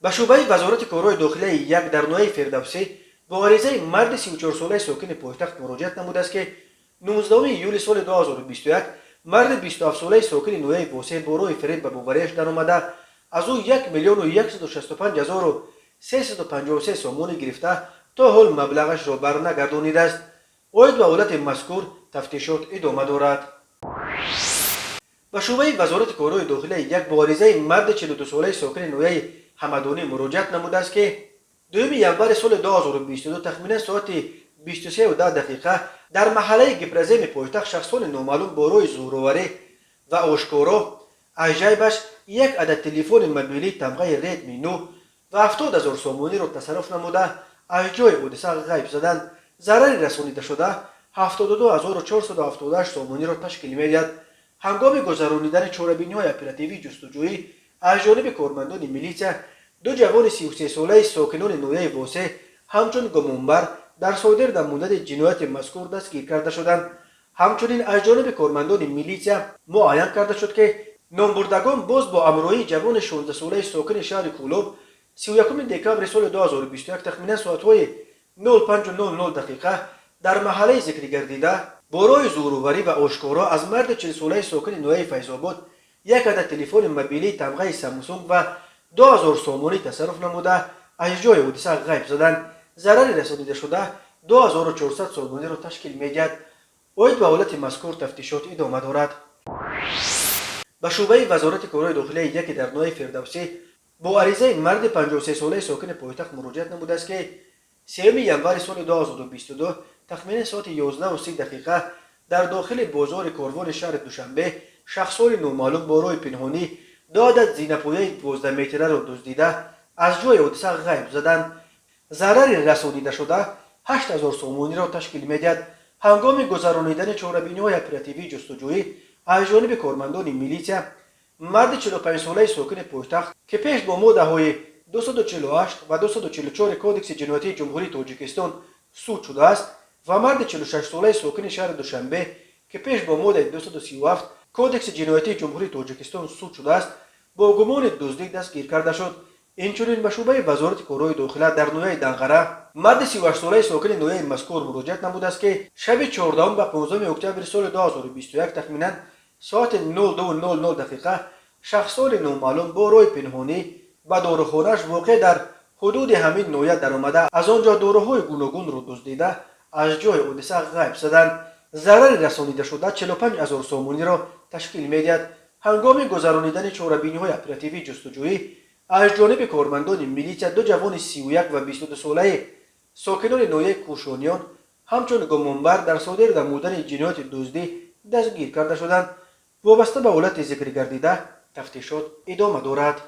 به شعبه وزارت کارهای داخلی یک در نوع فردوسی با عریضه مرد 34 ساله ساکن پایتخت مراجعت نموده است که 19 یولی سال 2021 مرد 27 ساله ساکن نوع بوسه با روی فریب به باوریش درآمده از او 1,165,353 سومونی گرفته تا حال مبلغش را برنگردانیده است. اوید به حالت مذکور تفتیشات ادامه دارد. به شعبه وزارت کارهای داخلی یک با عریضه مرد 42 ساله ساکن نوع همدانی مراجعت نموده است که 2 ینور سال 2022 تخمینا ساعت 23:10 در محله گپرزیم پایتخت شخصان نامعلوم با روی زورآوری و آشکارا از جیبش یک عدد تلفن موبیلی تمغه ردمی 9 و 70,000 سومونی را تصرف نموده از جای حادثه غیب زدند. ضرری رسانیده شده 72,478 سومونی را تشکیل می‌دهد. هنگام گذرانیدن چاره‌بینی‌های اپراتیوی جستجویی از جانب کارمندان میلیشیا دو جوان 33 ساله ساکنان نویه واسه همچون گمانبر در صادر در مدت جنایت مذکور دستگیر کرده شدند. همچنین از جانب کارمندان میلیشیا معین کرده شد که نامبردگان باز با همراهی جوان 16 ساله ساکن شهر کولوب 31 دکامبر سال 2021 تخمینا ساعت‌های 05:00 در محله ذکر گردیده با روی زورآوری و آشکارا از مرد 40 ساله ساکن نویه فیض‌آباد یک عدد تلفن موبیلی تمغه سامسونگ و 2000 سومونی تصرف نموده از جای حادثه غیب زدند. ضرری رسانیده شده 2400 سومونی را تشکیل می‌دهد. اوید به حالت مذکور تفتیشات ادامه دارد. به شعبه وزارت کارهای داخلی یک در نوع فردوسی با عریضه مرد 53 ساله ساکن پایتخت مراجعت نموده است که 3 ینور سال 2022 تخمین ساعت 11:30 در داخل بازار کاروان شهر دوشنبه شخصان نامعلوم با روی پنهانی 2 عدد زینه‌پویه 12 متره را دزدیده از جای حادثه غیب زدند. ضرری رسانیده شده 8000 سومونی را تشکیل می‌دهد. هنگام گذرانیدن چاره‌بینی‌های اپراتیوی جستجویی از جانب کارمندان میلیشیا مرد 45 ساله ساکن پایتخت که پیش با ماده‌های 248 و 244 کودکس جنایتی جمهوری تاجیکستان سود شده است و مرد 46 ساله ساکن شهر دوشنبه که پیش با ماده 237 کودکس جنایتی جمهوری تاجیکستان سود شده است با گمان دزدی دستگیر کرده شد. اینچنین به شعبه وزارت کارهای داخلی در نوع دنقره مرد 38 ساله ساکن نوع مذکور مراجعت نموده است که شب 14 و 15 اکتبر سال 2021 تخمینا ساعت 02:00 شخصان نامعلوم با روی پنهانی به داروخانه‌اش واقع در حدود همین نوع درآمده از آنجا داروهای گوناگون را دزدیده از جای حادثه غیب زدند. ضرری رسانیده شده 45,000 سومونی را تشکیل می‌دهد. هنگام گذرانیدن چاره‌بینی‌های اپراتیوی جستجویی از جانب کارمندان میلیشیا دو جوان 31 و 22 ساله ساکنان نوع کوشانیان همچون گمانبر در صادر در مدت جنایت دزدی دستگیر کرده شدند. وابسته به حالت ذکر گردیده تفتیشات ادامه دارد.